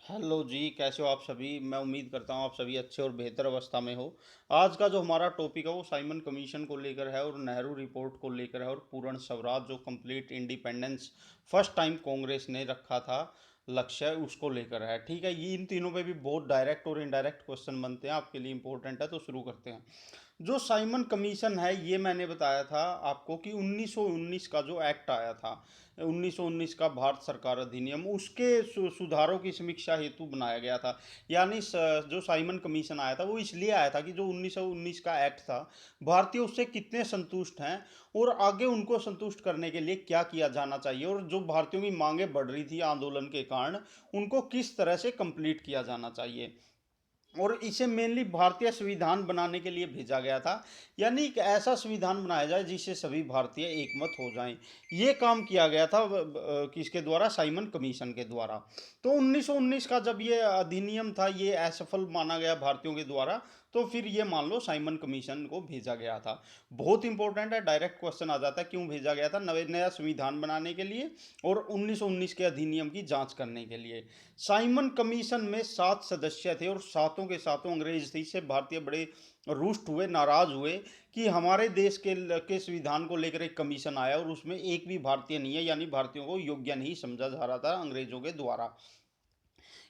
Hello जी, कैसे हो आप सभी? मैं उम्मीद करता हूँ आप सभी अच्छे और बेहतर अवस्था में हो। आज का जो हमारा टॉपिक है वो साइमन कमीशन को लेकर है और नेहरू रिपोर्ट को लेकर है और पूर्ण स्वराज जो complete independence first time Congress ने रखा था लक्ष्य उसको लेकर है। ठीक है, ये इन तीनों पे भी बहुत डायरेक्ट और इनडायरेक्ट क्वेश्चन बनते हैं, आपके लिए इंपॉर्टेंट है तो शुरू करते हैं। जो साइमन कमीशन है ये मैंने बताया था आपको कि 1919 का जो एक्ट आया था, 1919 का भारत सरकार अधिनियम, उसके सुधारों की समीक्षा हेतु बनाया गया था। यानी जो साइमन कमीशन आया था वो इसलिए आया था कि जो 1919 का एक्ट था, भारतीय उससे कितने संतुष्ट हैं और आगे उनको संतुष्ट करने के लिए क्या किया जाना चाहिए, और जो भारतीयों की मांगे बढ़ रही थी आंदोलन के कारण, उनको किस तरह से कंप्लीट किया जाना चाहिए। और इसे मेनली भारतीय संविधान बनाने के लिए भेजा गया था। यानी एक ऐसा संविधान बनाया जाए जिससे सभी भारतीय एकमत हो जाएं। ये काम किया गया था किसके द्वारा? साइमन कमीशन के द्वारा। तो 1919 का जब ये अधिनियम था ये असफल माना गया भारतीयों के द्वारा, तो फिर ये मान लो साइमन कमीशन को भेजा गया था। बहुत इंपॉर्टेंट है, डायरेक्ट क्वेश्चन आ जाता है क्यों भेजा गया था? नवे नया संविधान बनाने के लिए और 1919 के अधिनियम की जांच करने के लिए। साइमन कमीशन में 7 सदस्य थे और सातों के सातों अंग्रेज थे। इससे भारतीय बड़े रुष्ट हुए, नाराज हुए कि हमारे देश के संविधान को लेकर एक कमीशन आया और उसमें एक भी भारतीय नहीं है, यानी भारतीयों को योग्य नहीं समझा जा रहा था अंग्रेजों के द्वारा।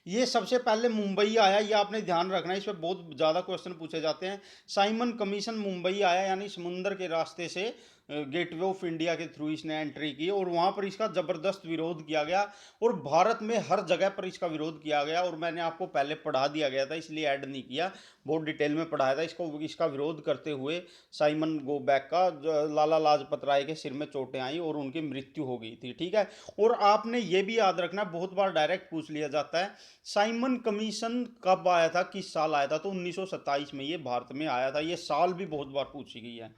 ये सबसे पहले मुंबई आया, ये आपने ध्यान रखना है, इस पर बहुत ज़्यादा क्वेश्चन पूछे जाते हैं। साइमन कमीशन मुंबई आया, यानी समुंदर के रास्ते से गेटवे ऑफ इंडिया के थ्रू इसने एंट्री की और वहाँ पर इसका ज़बरदस्त विरोध किया गया और भारत में हर जगह पर इसका विरोध किया गया। और मैंने आपको पहले पढ़ा दिया गया था इसलिए ऐड नहीं किया, बहुत डिटेल में पढ़ाया था इसको। इसका विरोध करते हुए साइमन गो बैक का लाला लाजपत राय के सिर में चोटें आई और उनकी मृत्यु हो गई थी। ठीक है, और आपने ये भी याद रखना, बहुत बार डायरेक्ट पूछ लिया जाता है साइमन कमीशन कब आया था, किस साल आया था? तो 1927 में ये भारत में आया था। ये साल भी बहुत बार पूछी गई है।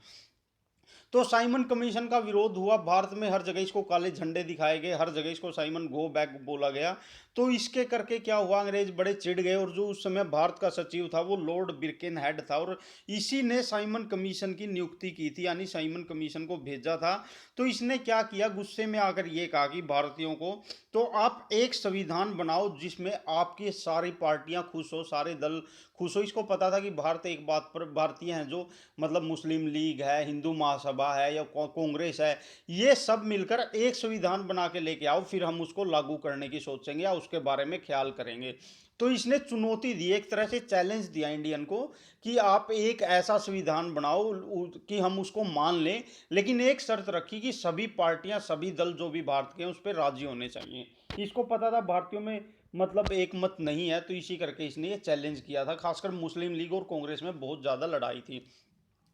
तो साइमन कमीशन का विरोध हुआ भारत में, हर जगह इसको काले झंडे दिखाए गए, हर जगह इसको साइमन गो बैक बोला गया। तो इसके करके क्या हुआ, अंग्रेज बड़े चिढ़ गए और जो उस समय भारत का सचिव था वो लॉर्ड बिरकेन हेड था और इसी ने साइमन कमीशन की नियुक्ति की थी, यानी साइमन कमीशन को भेजा था। तो इसने क्या किया, गुस्से में आकर ये कहा कि भारतीयों को तो आप एक संविधान बनाओ जिसमें आपकी सारी पार्टियां खुश हो, सारे दल खुश हो। इसको पता था कि भारत एक बात पर भारतीय हैं जो मतलब मुस्लिम लीग है, हिंदू महासभा है या कांग्रेस है, ये सब मिलकर एक संविधान बना के लेके आओ, फिर हम उसको लागू करने की सोचेंगे या उसके बारे में ख्याल करेंगे। तो इसने चुनौती दी, एक तरह से चैलेंज दिया इंडियन को कि आप एक ऐसा संविधान बनाओ कि हम उसको मान लें, लेकिन एक शर्त रखी कि सभी पार्टियां, सभी दल जो भी भारत के हैं उस पर राजी होने चाहिए। इसको पता था भारतीयों में मतलब एक मत नहीं है, तो इसी करके इसने ये चैलेंज किया था। खासकर मुस्लिम लीग और कांग्रेस में बहुत ज़्यादा लड़ाई थी।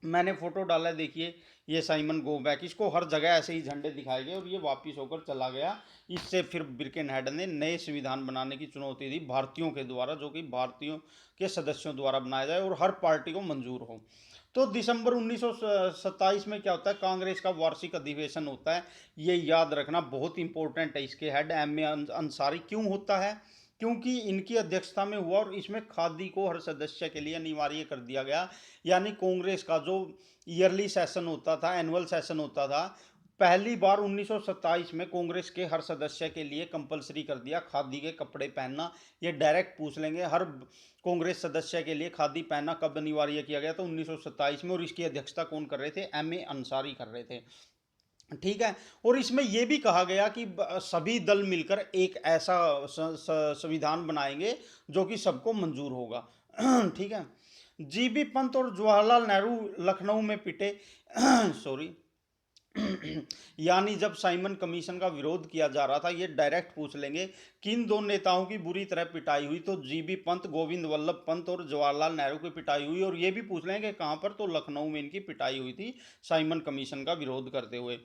मैंने फोटो डाला है, देखिए, ये साइमन गो बैक, इसको हर जगह ऐसे ही झंडे दिखाए गए और ये वापिस होकर चला गया। इससे फिर बिरकेन हेड ने नए संविधान बनाने की चुनौती दी भारतीयों के द्वारा, जो कि भारतीयों के सदस्यों द्वारा बनाया जाए और हर पार्टी को मंजूर हो। तो दिसंबर 1927 में क्या होता है, कांग्रेस का वार्षिक अधिवेशन होता है। ये याद रखना बहुत इंपॉर्टेंट है। इसके हेड एम ए अंसारी क्यों होता है? क्योंकि इनकी अध्यक्षता में हुआ और इसमें खादी को हर सदस्य के लिए अनिवार्य कर दिया गया। यानी कांग्रेस का जो ईयरली सेशन होता था, एनुअल सेशन होता था, पहली बार 1927 में कांग्रेस के हर सदस्य के लिए कंपलसरी कर दिया खादी के कपड़े पहनना। ये डायरेक्ट पूछ लेंगे, हर कांग्रेस सदस्य के लिए खादी पहनना कब अनिवार्य किया गया? तो 1927 में। और इसकी अध्यक्षता कौन कर रहे थे? एम ए अंसारी कर रहे थे। ठीक है, और इसमें यह भी कहा गया कि सभी दल मिलकर एक ऐसा संविधान बनाएंगे जो कि सबको मंजूर होगा। ठीक है, जीबी पंत और जवाहरलाल नेहरू लखनऊ में पिटे। सॉरी। यानी जब साइमन कमीशन का विरोध किया जा रहा था, ये डायरेक्ट पूछ लेंगे किन दो नेताओं की बुरी तरह पिटाई हुई? तो जीबी पंत, गोविंद वल्लभ पंत और जवाहरलाल नेहरू की पिटाई हुई। और ये भी पूछ लेंगे कहाँ पर? तो लखनऊ में इनकी पिटाई हुई थी साइमन कमीशन का विरोध करते हुए।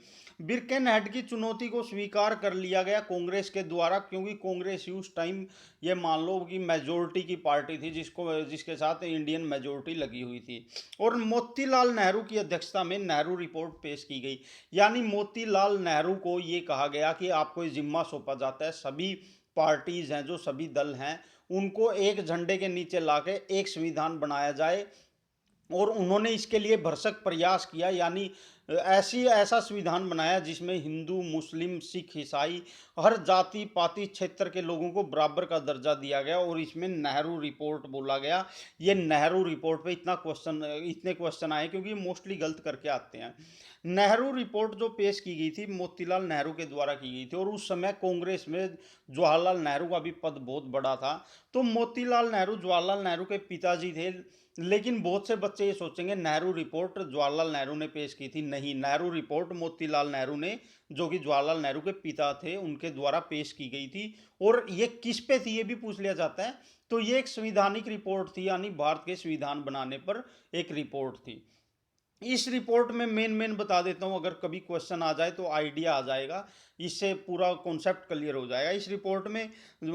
बिरकेन हेड की चुनौती को स्वीकार कर लिया गया कांग्रेस के द्वारा, क्योंकि कांग्रेस ही उस टाइम ये मान लो कि मेजोरिटी की पार्टी थी, जिसके साथ इंडियन मेजोरिटी लगी हुई थी। और मोतीलाल नेहरू की अध्यक्षता में नेहरू रिपोर्ट पेश की गई। यानी मोतीलाल नेहरू को ये कहा गया कि आपको ये जिम्मा सौंपा जाता है, सभी पार्टीज हैं, जो सभी दल हैं, उनको एक झंडे के नीचे लाके एक संविधान बनाया जाए। और उन्होंने इसके लिए भरसक प्रयास किया। यानी ऐसा संविधान बनाया जिसमें हिंदू, मुस्लिम, सिख, ईसाई हर जाति पाति क्षेत्र के लोगों को बराबर का दर्जा दिया गया। और इसमें नेहरू रिपोर्ट बोला गया। ये नेहरू रिपोर्ट पे इतने क्वेश्चन आए क्योंकि मोस्टली गलत करके आते हैं। नेहरू रिपोर्ट जो पेश की गई थी मोतीलाल नेहरू के द्वारा की गई थी, और उस समय कांग्रेस में जवाहरलाल नेहरू का भी पद बहुत बड़ा था। तो मोतीलाल नेहरू जवाहरलाल नेहरू के पिताजी थे। लेकिन बहुत से बच्चे ये सोचेंगे नेहरू रिपोर्ट जवाहरलाल नेहरू ने पेश की थी। नहीं, नेहरू रिपोर्ट मोतीलाल नेहरू ने, जो कि जवाहरलाल नेहरू के पिता थे, उनके द्वारा पेश की गई थी। और ये किस पे थी ये भी पूछ लिया जाता है। तो ये एक संवैधानिक रिपोर्ट थी, यानी भारत के संविधान बनाने पर एक रिपोर्ट थी। इस रिपोर्ट में मेन बता देता हूँ, अगर कभी क्वेश्चन आ जाए तो आइडिया आ जाएगा, इससे पूरा कॉन्सेप्ट क्लियर हो जाएगा। इस रिपोर्ट में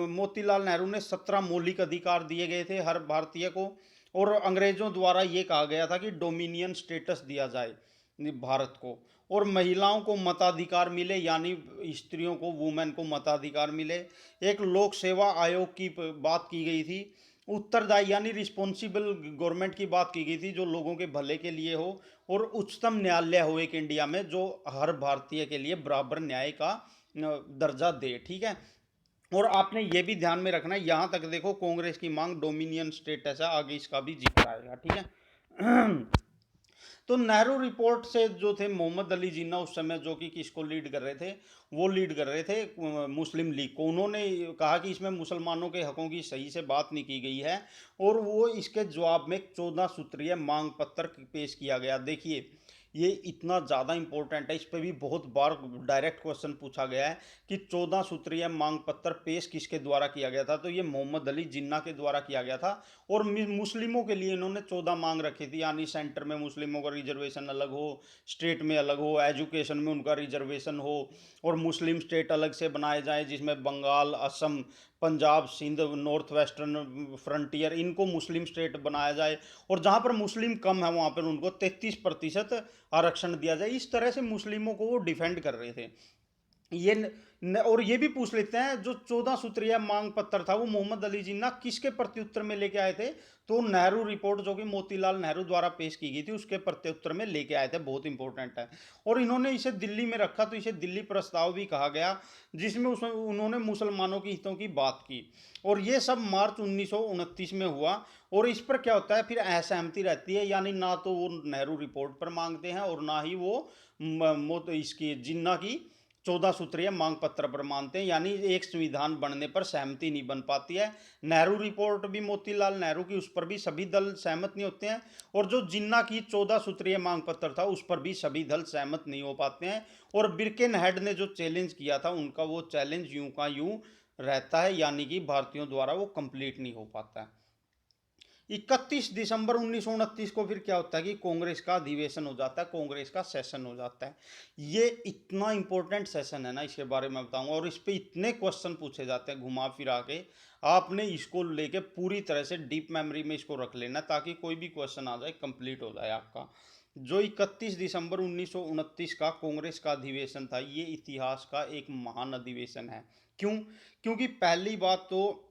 मोतीलाल नेहरू ने 17 मौलिक अधिकार दिए गए थे हर भारतीय को। और अंग्रेजों द्वारा ये कहा गया था कि डोमिनियन स्टेटस दिया जाए भारत को, और महिलाओं को मताधिकार मिले, यानी स्त्रियों को, वुमेन को मताधिकार मिले। एक लोक सेवा आयोग की बात की गई थी। उत्तरदायी यानी रिस्पॉन्सिबल गवर्नमेंट की बात की गई थी, जो लोगों के भले के लिए हो। और उच्चतम न्यायालय हो एक इंडिया में, जो हर भारतीय के लिए बराबर न्याय का दर्जा दे। ठीक है। और आपने ये भी ध्यान में रखना, यहाँ तक देखो कांग्रेस की मांग डोमिनियन स्टेटस है, आगे इसका भी जिक्र आएगा। ठीक है। तो नेहरू रिपोर्ट से जो थे मोहम्मद अली जिन्ना उस समय, जो कि किसको लीड कर रहे थे, वो लीड कर रहे थे मुस्लिम लीग को। उन्होंने कहा कि इसमें मुसलमानों के हकों की सही से बात नहीं की गई है। और वो इसके जवाब में 14 सूत्रीय मांग पत्र पेश किया गया। देखिए, ये इतना ज़्यादा इंपॉर्टेंट है, इस पर भी बहुत बार डायरेक्ट क्वेश्चन पूछा गया है कि 14 सूत्रीय मांग पत्र पेश किसके द्वारा किया गया था। तो ये मोहम्मद अली जिन्ना के द्वारा किया गया था। और मुस्लिमों के लिए इन्होंने 14 मांग रखी थी, यानी सेंटर में मुस्लिमों का रिजर्वेशन अलग हो, स्टेट में अलग हो, एजुकेशन में उनका रिजर्वेशन हो, और मुस्लिम स्टेट अलग से बनाए जाए जिसमें Bengal, Assam, Punjab, Sindh, North Western Frontier, इनको मुस्लिम स्टेट बनाया जाए। और जहाँ पर मुस्लिम कम है वहाँ पर उनको 33% आरक्षण दिया जाए। इस तरह से मुस्लिमों को वो डिफेंड कर रहे थे। और ये भी पूछ लेते हैं, जो 14 सूत्रीय मांग पत्र था वो मोहम्मद अली जिन्ना किसके प्रत्युत्तर में लेके आए थे। तो नेहरू रिपोर्ट, जो कि मोतीलाल नेहरू द्वारा पेश की गई थी, उसके प्रत्युत्तर में लेके आए थे। बहुत इंपॉर्टेंट है। और इन्होंने इसे दिल्ली में रखा, तो इसे दिल्ली प्रस्ताव भी कहा गया, जिसमें उसमें उन्होंने मुसलमानों के हितों की बात की। और ये सब मार्च 1929 में हुआ। और इस पर क्या होता है, फिर असहमति रहती है, यानी ना तो वो नेहरू रिपोर्ट पर मांगते हैं और ना ही वो इसकी जिन्ना की 14 सूत्रीय मांग पत्र पर मानते हैं, यानी एक संविधान बनने पर सहमति नहीं बन पाती है। नेहरू रिपोर्ट भी मोतीलाल नेहरू की, उस पर भी सभी दल सहमत नहीं होते हैं। और जो जिन्ना की 14 सूत्रीय मांग पत्र था उस पर भी सभी दल सहमत नहीं हो पाते हैं। और बिरकेन हेड ने जो चैलेंज किया था, उनका वो चैलेंज यूं का यूं रहता है, यानी कि भारतीयों द्वारा वो कंप्लीट नहीं हो पाता है। 31 दिसंबर 1929 को फिर क्या होता है कि कांग्रेस का अधिवेशन हो जाता है, कांग्रेस का सेशन हो जाता है। ये इतना इंपॉर्टेंट सेशन है ना, इसके बारे में बताऊंगा। और इस पे इतने क्वेश्चन पूछे जाते हैं घुमा फिरा के, आपने इसको लेके पूरी तरह से डीप मेमोरी में इसको रख लेना, ताकि कोई भी क्वेश्चन आ जाए कंप्लीट हो जाए आपका। जो 31 दिसंबर 1929 का कांग्रेस का अधिवेशन था, ये इतिहास का एक महान अधिवेशन है। क्यों? क्योंकि पहली बात तो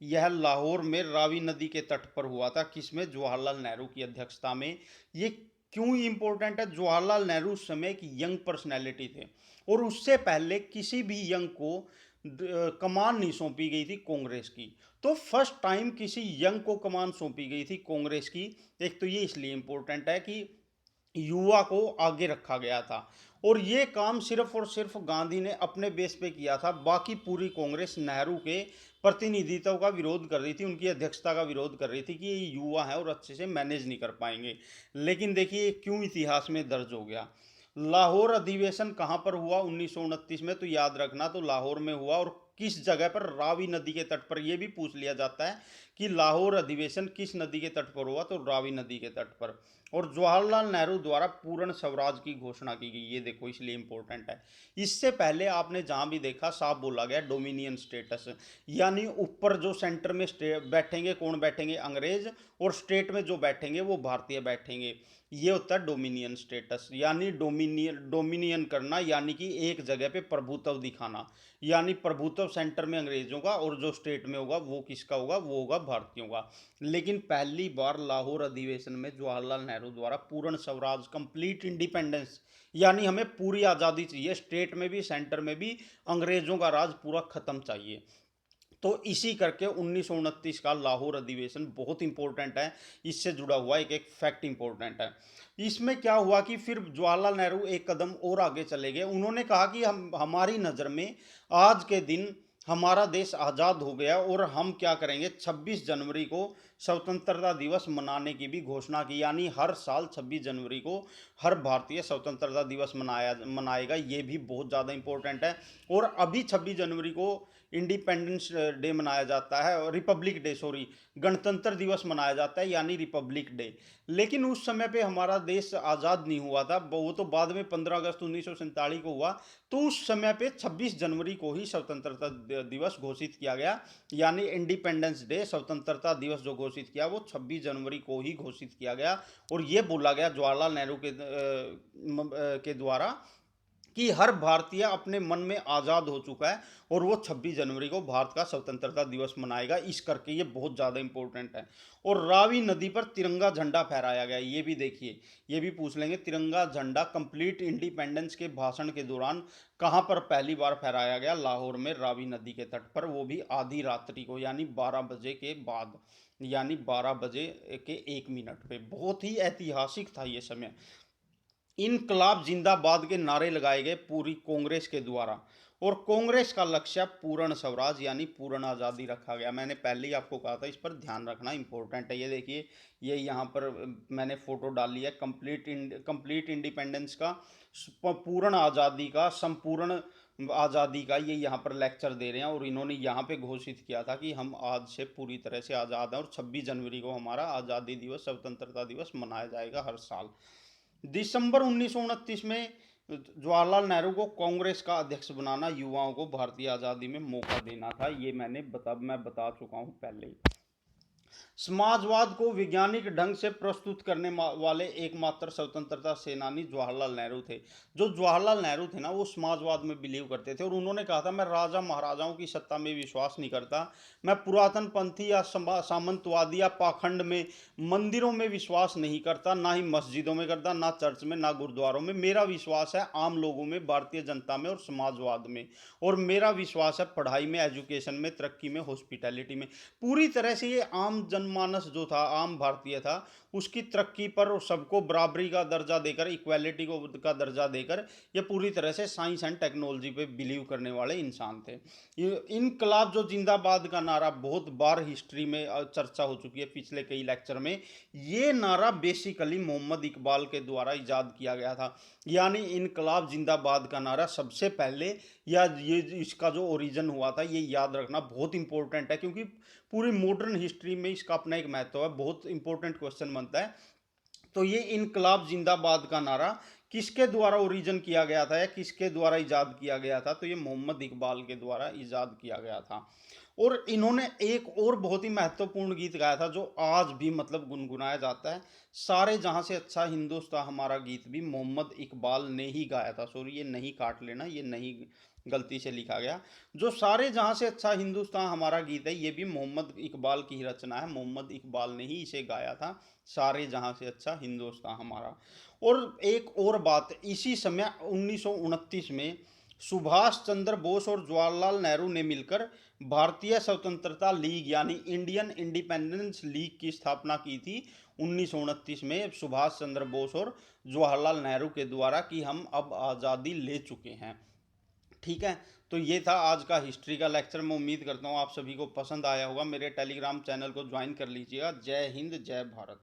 यह लाहौर में रावी नदी के तट पर हुआ था, किसमें, जवाहरलाल नेहरू की अध्यक्षता में। ये क्यों इंपॉर्टेंट है? जवाहरलाल नेहरू उस समय एक यंग पर्सनैलिटी थे, और उससे पहले किसी भी यंग को कमान नहीं सौंपी गई थी कांग्रेस की। तो फर्स्ट टाइम किसी यंग को कमान सौंपी गई थी कांग्रेस की। एक तो ये इसलिए इंपॉर्टेंट है कि युवा को आगे रखा गया था। और ये काम सिर्फ और सिर्फ गांधी ने अपने बेस पे किया था, बाकी पूरी कांग्रेस नेहरू के प्रतिनिधित्व का विरोध कर रही थी, उनकी अध्यक्षता का विरोध कर रही थी कि ये युवा है और अच्छे से मैनेज नहीं कर पाएंगे। लेकिन देखिए क्यों इतिहास में दर्ज हो गया। लाहौर अधिवेशन कहाँ पर हुआ 1929 में? तो याद रखना, तो लाहौर में हुआ। और किस जगह पर? रावी नदी के तट पर। यह भी पूछ लिया जाता है कि लाहौर अधिवेशन किस नदी के तट पर हुआ, तो रावी नदी के तट पर। और जवाहरलाल नेहरू द्वारा पूर्ण स्वराज की घोषणा की गई, ये देखो इसलिए इंपॉर्टेंट है। इससे पहले आपने जहां भी देखा साफ बोला गया डोमिनियन स्टेटस, यानी ऊपर जो सेंटर में बैठेंगे, कौन बैठेंगे? अंग्रेज। और स्टेट में जो बैठेंगे वो भारतीय बैठेंगे। ये होता है डोमिनियन स्टेटस, यानी डोमिनियन करना, यानी कि एक जगह पे प्रभुत्व दिखाना। यानी प्रभुत्व सेंटर में अंग्रेजों का, और जो स्टेट में होगा वो किसका होगा? वो होगा भारतीयों का। लेकिन पहली बार लाहौर अधिवेशन में जवाहरलाल नेहरू नेहरू द्वारा पूर्ण स्वराज, कंप्लीट इंडिपेंडेंस, यानी हमें पूरी आज़ादी चाहिए, स्टेट में भी सेंटर में भी अंग्रेजों का राज पूरा खत्म चाहिए। तो इसी करके 1929 का लाहौर अधिवेशन बहुत इंपॉर्टेंट है, इससे जुड़ा हुआ एक फैक्ट इंपॉर्टेंट है। इसमें क्या हुआ कि फिर जवाहरलाल नेहरू एक कदम और आगे चले गए। उन्होंने कहा कि हम हमारी नज़र में आज के दिन हमारा देश आज़ाद हो गया और हम क्या करेंगे, 26 जनवरी को स्वतंत्रता दिवस मनाने की भी घोषणा की, यानी हर साल 26 जनवरी को हर भारतीय स्वतंत्रता दिवस मनाएगा। ये भी बहुत ज़्यादा इंपॉर्टेंट है। और अभी 26 जनवरी को इंडिपेंडेंस डे मनाया जाता है, और रिपब्लिक डे, सॉरी, गणतंत्र दिवस मनाया जाता है, यानी रिपब्लिक डे। लेकिन उस समय पे हमारा देश आज़ाद नहीं हुआ था, वो तो बाद में 15 अगस्त 1947 को हुआ। तो उस समय पे 26 जनवरी को ही स्वतंत्रता दिवस घोषित किया गया, यानी इंडिपेंडेंस डे, स्वतंत्रता दिवस जो घोषित किया वो 26 जनवरी को ही घोषित किया गया। और ये बोला गया जवाहरलाल नेहरू के द्वारा कि हर भारतीय अपने मन में आज़ाद हो चुका है और वो 26 जनवरी को भारत का स्वतंत्रता दिवस मनाएगा। इस करके ये बहुत ज़्यादा इंपॉर्टेंट है। और रावी नदी पर तिरंगा झंडा फहराया गया, ये भी देखिए, ये भी पूछ लेंगे, तिरंगा झंडा कंप्लीट इंडिपेंडेंस के भाषण के दौरान कहाँ पर पहली बार फहराया गया, लाहौर में रावी नदी के तट पर, वो भी आधी रात्रि को, यानी 12 बजे के बाद, यानी 12 बजे के 1 मिनट पे। बहुत ही ऐतिहासिक था ये समय। इनकलाब जिंदाबाद के नारे लगाए गए पूरी कांग्रेस के द्वारा, और कांग्रेस का लक्ष्य पूर्ण स्वराज यानी पूर्ण आज़ादी रखा गया। मैंने पहले ही आपको कहा था, इस पर ध्यान रखना इंपॉर्टेंट है। ये देखिए, ये यहाँ पर मैंने फोटो डाली है कंप्लीट इंडिपेंडेंस का, पूर्ण आज़ादी का, संपूर्ण आज़ादी का, ये यहाँ पर लेक्चर दे रहे हैं। और इन्होंने यहाँ पे घोषित किया था कि हम आज से पूरी तरह से आज़ाद हैं और 26 जनवरी को हमारा आज़ादी दिवस, स्वतंत्रता दिवस मनाया जाएगा हर साल। दिसंबर 1929 में जवाहरलाल नेहरू को कांग्रेस का अध्यक्ष बनाना, युवाओं को भारतीय आज़ादी में मौका देना था। ये मैं बता चुका हूँ पहले ही। समाजवाद को वैज्ञानिक ढंग से प्रस्तुत करने वाले एकमात्र स्वतंत्रता सेनानी जवाहरलाल नेहरू थे। जो जवाहरलाल नेहरू थे ना, वो समाजवाद में बिलीव करते थे, और उन्होंने कहा था मैं राजा महाराजाओं की सत्ता में विश्वास नहीं करता, मैं पुरातन पंथी या सामंतवादी या पाखंड में, मंदिरों में विश्वास नहीं करता, ना ही मस्जिदों में करता, ना चर्च में, ना गुरुद्वारों में। मेरा विश्वास है आम लोगों में, भारतीय जनता में और समाजवाद में। और मेरा विश्वास है पढ़ाई में, एजुकेशन में, तरक्की में, हॉस्पिटैलिटी में। पूरी तरह से ये आम जनमानस जो था, आम भारतीय था, उसकी तरक्की पर और सबको बराबरी का दर्जा देकर, इक्वालिटी को का दर्जा देकर, ये पूरी तरह से साइंस एंड टेक्नोलॉजी पे बिलीव करने वाले इंसान थे। इनकलाब जो जिंदाबाद का नारा बहुत बार हिस्ट्री में चर्चा हो चुकी है पिछले कई लेक्चर में, ये नारा बेसिकली मोहम्मद इकबाल के द्वारा इजाद किया गया था। यानी इनकलाब जिंदाबाद का नारा सबसे पहले, या ये इसका जो ओरिजिन हुआ था, ये याद रखना बहुत इंपॉर्टेंट है, क्योंकि पूरी मॉडर्न हिस्ट्री में इसका अपना एक महत्व है, बहुत इंपॉर्टेंट क्वेश्चन बनता है। तो ये इनकलाब जिंदाबाद का नारा किसके द्वारा ओरिजिन किया गया था या किसके द्वारा इजाद किया गया था, तो ये मोहम्मद इकबाल के द्वारा इजाद किया गया था। और इन्होंने एक और बहुत ही महत्वपूर्ण गीत गाया था, जो आज भी मतलब गुनगुनाया जाता है, सारे जहां से अच्छा हिंदुस्तान हमारा, गीत भी मोहम्मद इकबाल ने ही गाया था। सॉरी, ये नहीं काट लेना, ये नहीं, गलती से लिखा गया। जो सारे जहां से अच्छा हिंदुस्तान हमारा गीत है, ये भी मोहम्मद इकबाल की ही रचना है, मोहम्मद इकबाल ने ही इसे गाया था, सारे जहां से अच्छा हिंदुस्तान हमारा। और एक और बात, इसी समय 1929 में सुभाष चंद्र बोस और जवाहरलाल नेहरू ने मिलकर भारतीय स्वतंत्रता लीग यानी इंडियन इंडिपेंडेंस लीग की स्थापना की थी 1929 में, सुभाष चंद्र बोस और जवाहरलाल नेहरू के द्वारा, कि हम अब आज़ादी ले चुके हैं। ठीक है, तो ये था आज का हिस्ट्री का लेक्चर। मैं उम्मीद करता हूँ आप सभी को पसंद आया होगा। मेरे टेलीग्राम चैनल को ज्वाइन कर लीजिएगा। जय हिंद, जय भारत।